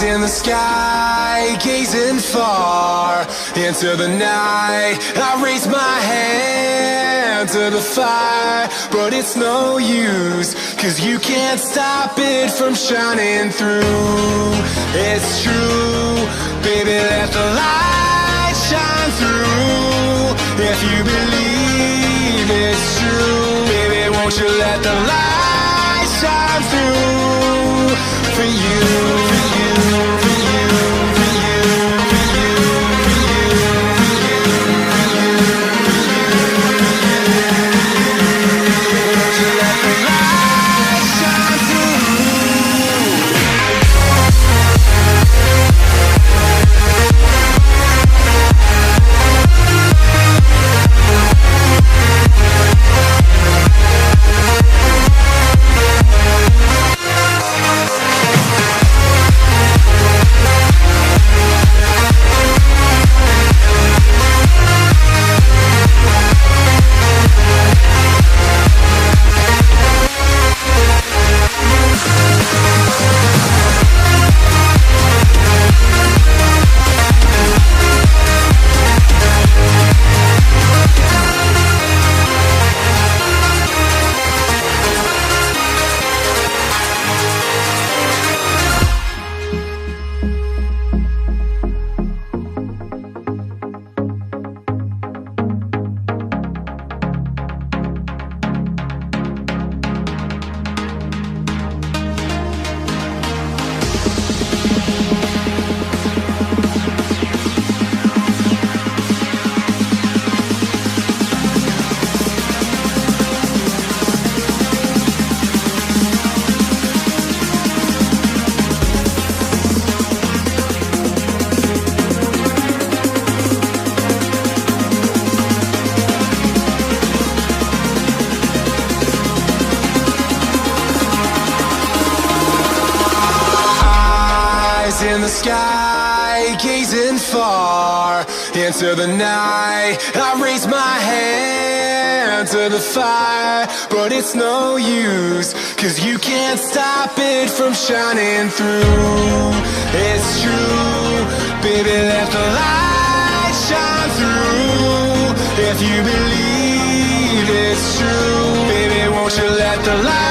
In the sky, gazing far into the night, I raise my hand to the fire, but it's no use, 'cause you can't stop it from shining through. It's true, baby, let the light shine through. If you believe it's true, baby, won't you let the light shine through for you, for you, for you, for you, for you, for you, for you, won't you let the light shine through? In the sky, gazing far into the night, I raise my hand to the fire, but it's no use, 'cause you can't stop it from shining through. It's true, baby, let the light shine through. If you believe it's true, baby, won't you let the light